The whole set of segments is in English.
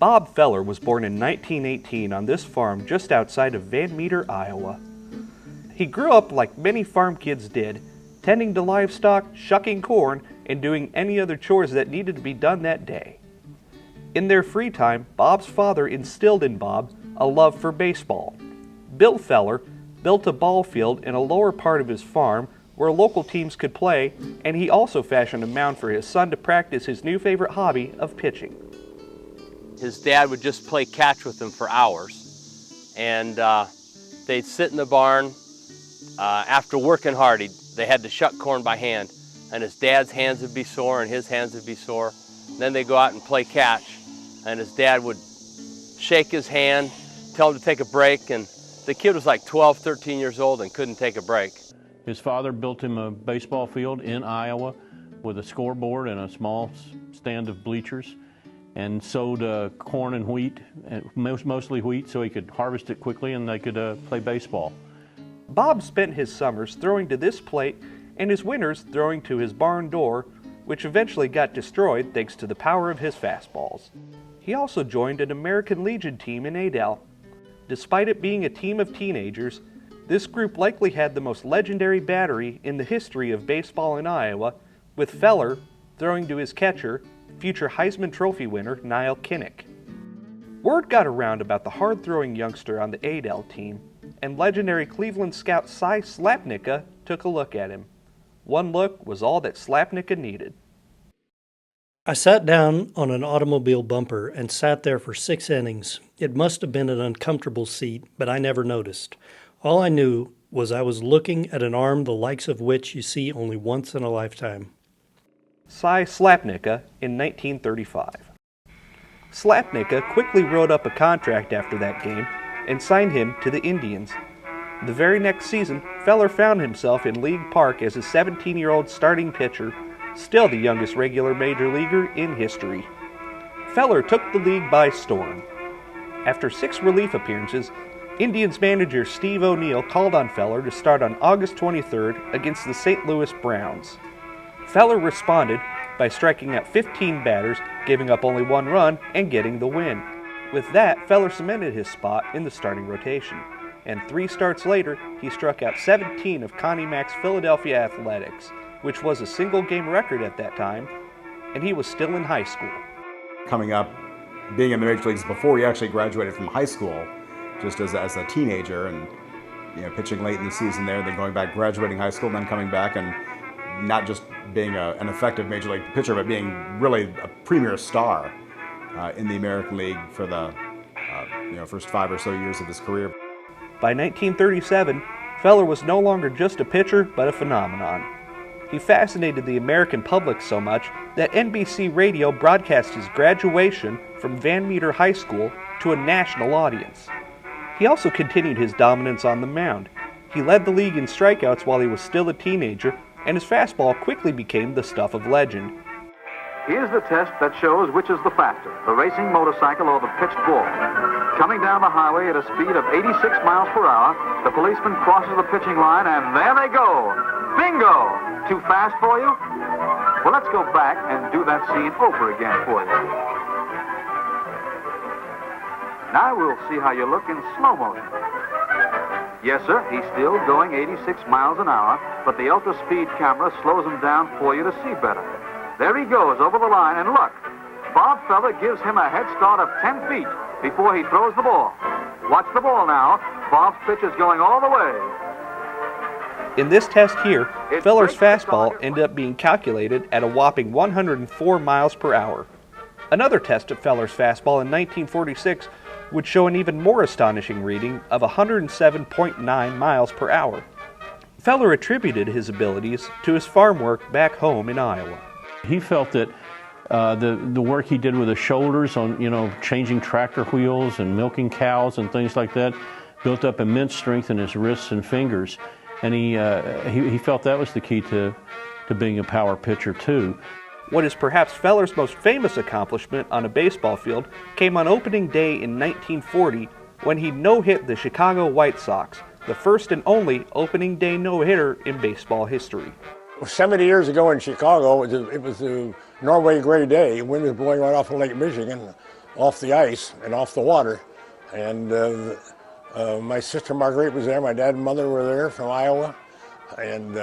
Bob Feller was born in 1918 on this farm just outside of Van Meter, Iowa. He grew up like many farm kids did, tending to livestock, shucking corn, and doing any other chores that needed to be done that day. In their free time, Bob's father instilled in Bob a love for baseball. Bill Feller built a ball field in a lower part of his farm where local teams could play, and he also fashioned a mound for his son to practice his new favorite hobby of pitching. His dad would just play catch with him for hours, and they'd sit in the barn. After working hard, they had to shuck corn by hand, and his dad's hands would be sore and his hands would be sore. Then they'd go out and play catch, and his dad would shake his hand, tell him to take a break, and the kid was like 12, 13 years old and couldn't take a break. His father built him a baseball field in Iowa with a scoreboard and a small stand of bleachers, and sowed corn and wheat, mostly wheat, so he could harvest it quickly and they could play baseball. Bob spent his summers throwing to this plate and his winters throwing to his barn door, which eventually got destroyed thanks to the power of his fastballs. He also joined an American Legion team in Adel. Despite it being a team of teenagers, this group likely had the most legendary battery in the history of baseball in Iowa, with Feller throwing to his catcher, future Heisman Trophy winner Nile Kinnick. Word got around about the hard-throwing youngster on the Adel team, and legendary Cleveland scout Cy Slapnicka took a look at him. One look was all that Slapnicka needed. I sat down on an automobile bumper and sat there for 6 innings. It must have been an uncomfortable seat, but I never noticed. All I knew was I was looking at an arm the likes of which you see only once in a lifetime. Cy Slapnicka in 1935. Slapnicka quickly wrote up a contract after that game and signed him to the Indians. The very next season, Feller found himself in League Park as a 17-year-old starting pitcher, still the youngest regular major leaguer in history. Feller took the league by storm. After 6 relief appearances, Indians manager Steve O'Neill called on Feller to start on August 23rd against the St. Louis Browns. Feller responded by striking out 15 batters, giving up only 1 run, and getting the win. With that, Feller cemented his spot in the starting rotation, and 3 starts later, he struck out 17 of Connie Mack's Philadelphia Athletics, which was a single-game record at that time, and he was still in high school. Coming up, being in the major leagues before he actually graduated from high school, just as a teenager, and pitching late in the season there, then going back, graduating high school, and then coming back and not just being an effective major league pitcher, but being really a premier star in the American League for the first 5 or so years of his career. By 1937, Feller was no longer just a pitcher, but a phenomenon. He fascinated the American public so much that NBC Radio broadcast his graduation from Van Meter High School to a national audience. He also continued his dominance on the mound. He led the league in strikeouts while he was still a teenager, and his fastball quickly became the stuff of legend. Here's the test that shows which is the faster, the racing motorcycle or the pitched ball. Coming down the highway at a speed of 86 miles per hour, the policeman crosses the pitching line, and there they go. Bingo! Too fast for you? Well, let's go back and do that scene over again for you. Now we'll see how you look in slow motion. Yes, sir, he's still going 86 miles an hour, but the ultra-speed camera slows him down for you to see better. There he goes over the line, and look, Bob Feller gives him a head start of 10 feet before he throws the ball. Watch the ball now. Bob's pitch is going all the way. In this test here, Feller's fastball ended up being calculated at a whopping 104 miles per hour. Another test of Feller's fastball in 1946 would show an even more astonishing reading of 107.9 miles per hour. Feller attributed his abilities to his farm work back home in Iowa. He felt that the work he did with his shoulders on, changing tractor wheels and milking cows and things like that built up immense strength in his wrists and fingers. And he felt that was the key to being a power pitcher too. What is perhaps Feller's most famous accomplishment on a baseball field came on opening day in 1940 when he no-hit the Chicago White Sox, the first and only opening day no-hitter in baseball history. 70 years ago in Chicago, it was the Norway Gray Day. Wind was blowing right off of Lake Michigan. off the ice and off the water. And my sister Marguerite was there. My dad and mother were there from Iowa. And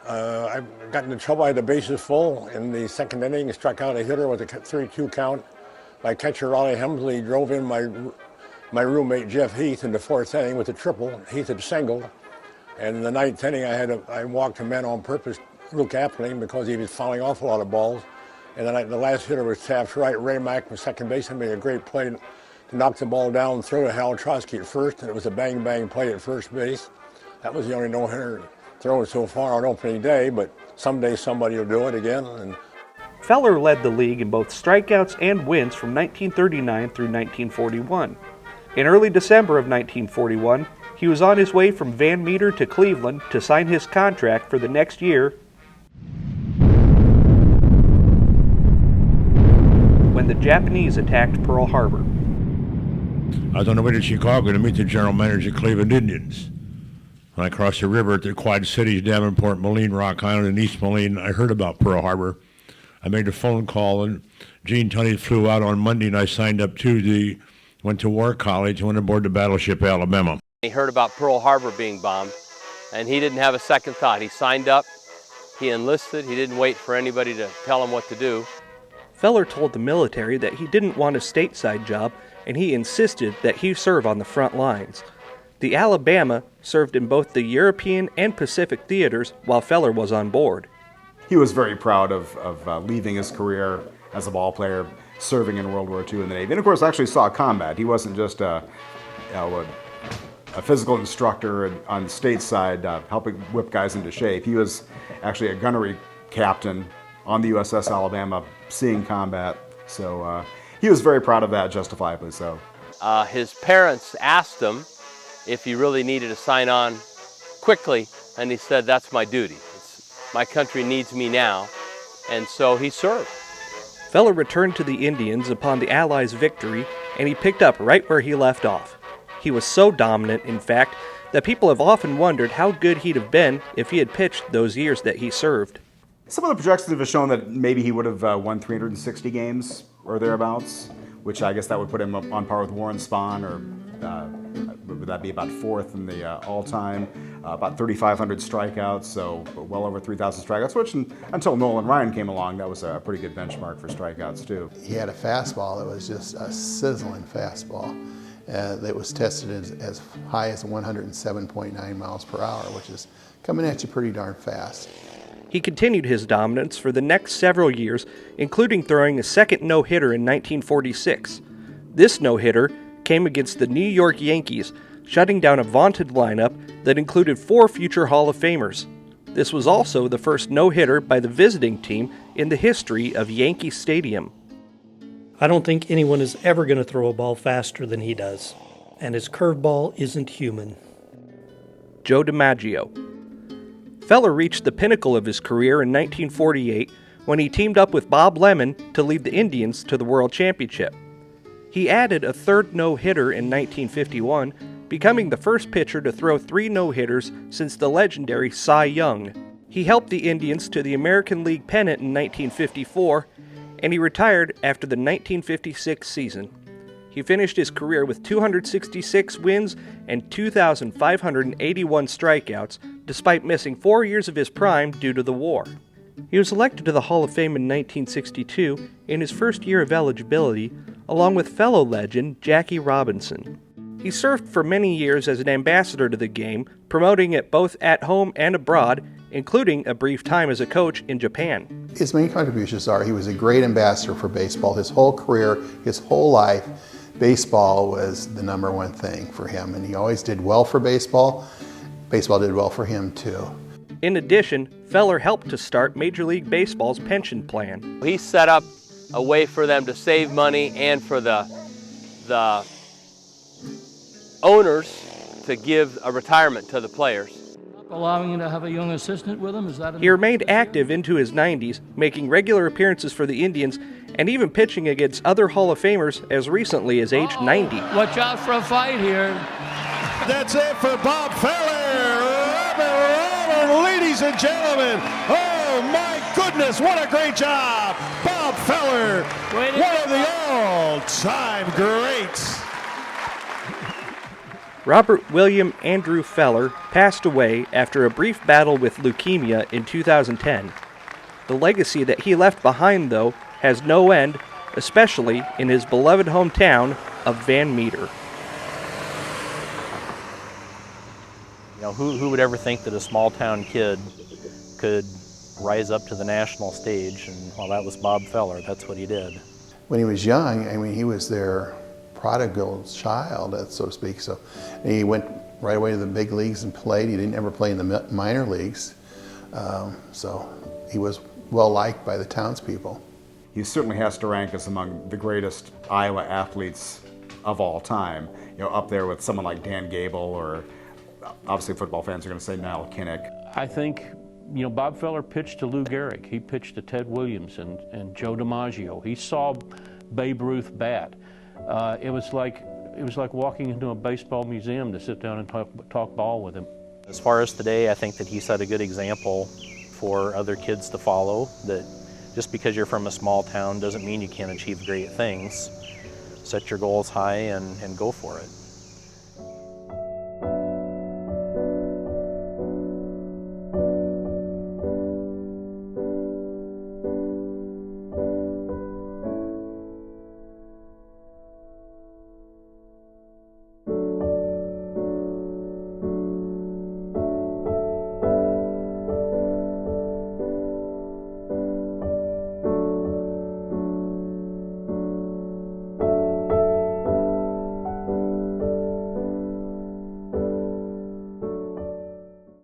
I got into trouble. I had the bases full in the second inning. Struck out a hitter with a 3-2 count. My catcher, Raleigh Hemsley, drove in my roommate, Jeff Heath, in the fourth inning with a triple. Heath had singled. And in the ninth inning, I walked a man on purpose, Luke Appling, because he was fouling off a lot of balls. And then the last hitter was Taft's right. Ray Mack was second base and made a great play to knock the ball down, throw to Hal Trotsky at first, and it was a bang-bang play at first base. That was the only no-hitter thrown so far on opening day, but someday somebody will do it again. And Feller led the league in both strikeouts and wins from 1939 through 1941. In early December of 1941, he was on his way from Van Meter to Cleveland to sign his contract for the next year when the Japanese attacked Pearl Harbor. I was on the way to Chicago to meet the general manager of the Cleveland Indians. When I crossed the river at the Quad Cities, Davenport, Moline, Rock Island, and East Moline, I heard about Pearl Harbor. I made a phone call, and Gene Tunney flew out on Monday, and I signed up went to War College, and went aboard the battleship Alabama. He heard about Pearl Harbor being bombed, and he didn't have a second thought. He signed up, he enlisted, he didn't wait for anybody to tell him what to do. Feller told the military that he didn't want a stateside job, and he insisted that he serve on the front lines. The Alabama served in both the European and Pacific theaters while Feller was on board. He was very proud of leaving his career as a ball player, serving in World War II in the Navy. And of course, actually saw combat. He wasn't just a physical instructor on the stateside helping whip guys into shape. He was actually a gunnery captain on the USS Alabama, seeing combat. So he was very proud of that, justifiably so. His parents asked him if he really needed to sign on quickly, and he said, "That's my duty. My country needs me now," and so he served. Feller returned to the Indians upon the Allies' victory, and he picked up right where he left off. He was so dominant, in fact, that people have often wondered how good he'd have been if he had pitched those years that he served. Some of the projections have shown that maybe he would have won 360 games or thereabouts, which I guess that would put him on par with Warren Spahn, or would that be about fourth in the all-time? About 3,500 strikeouts, so well over 3,000 strikeouts, which until Nolan Ryan came along, that was a pretty good benchmark for strikeouts too. He had a fastball that was just a sizzling fastball that was tested as high as 107.9 miles per hour, which is coming at you pretty darn fast. He continued his dominance for the next several years, including throwing a second no-hitter in 1946. This no-hitter came against the New York Yankees, shutting down a vaunted lineup that included 4 future Hall of Famers. This was also the first no-hitter by the visiting team in the history of Yankee Stadium. I don't think anyone is ever going to throw a ball faster than he does, and his curveball isn't human. Joe DiMaggio. Feller reached the pinnacle of his career in 1948 when he teamed up with Bob Lemon to lead the Indians to the World Championship. He added a third no-hitter in 1951, becoming the first pitcher to throw 3 no-hitters since the legendary Cy Young. He helped the Indians to the American League pennant in 1954, and he retired after the 1956 season. He finished his career with 266 wins and 2,581 strikeouts, despite missing 4 years of his prime due to the war. He was elected to the Hall of Fame in 1962 in his first year of eligibility, along with fellow legend Jackie Robinson. He served for many years as an ambassador to the game, promoting it both at home and abroad, including a brief time as a coach in Japan. His main contributions are he was a great ambassador for baseball. His whole career, his whole life, baseball was the number one thing for him, and he always did well for baseball. Baseball did well for him too. In addition, Feller helped to start Major League Baseball's pension plan. He set up a way for them to save money and for the owners to give a retirement to the players. Allowing you to have a young assistant with him, is that? He remained active into his 90s, making regular appearances for the Indians and even pitching against other Hall of Famers as recently as age 90. Watch out for a fight here. That's it for Bob Feller. Ladies and gentlemen, oh my goodness, what a great job. Bob Feller, one of the all-time great. Robert William Andrew Feller passed away after a brief battle with leukemia in 2010. The legacy that he left behind, though, has no end, especially in his beloved hometown of Van Meter. You know, who would ever think that a small town kid could rise up to the national stage? And well, that was Bob Feller. That's what he did. When he was young, I mean, he was their prodigal child, so to speak. So he went right away to the big leagues and played. He didn't ever play in the minor leagues. So he was well liked by the townspeople. He certainly has to rank as among the greatest Iowa athletes of all time. You know, up there with someone like Dan Gable, or obviously football fans are going to say Nile Kinnick. I think, you know, Bob Feller pitched to Lou Gehrig. He pitched to Ted Williams and Joe DiMaggio. He saw Babe Ruth bat. It was like walking into a baseball museum to sit down and talk ball with him. As far as today, I think that he set a good example for other kids to follow, that just because you're from a small town doesn't mean you can't achieve great things. Set your goals high and go for it.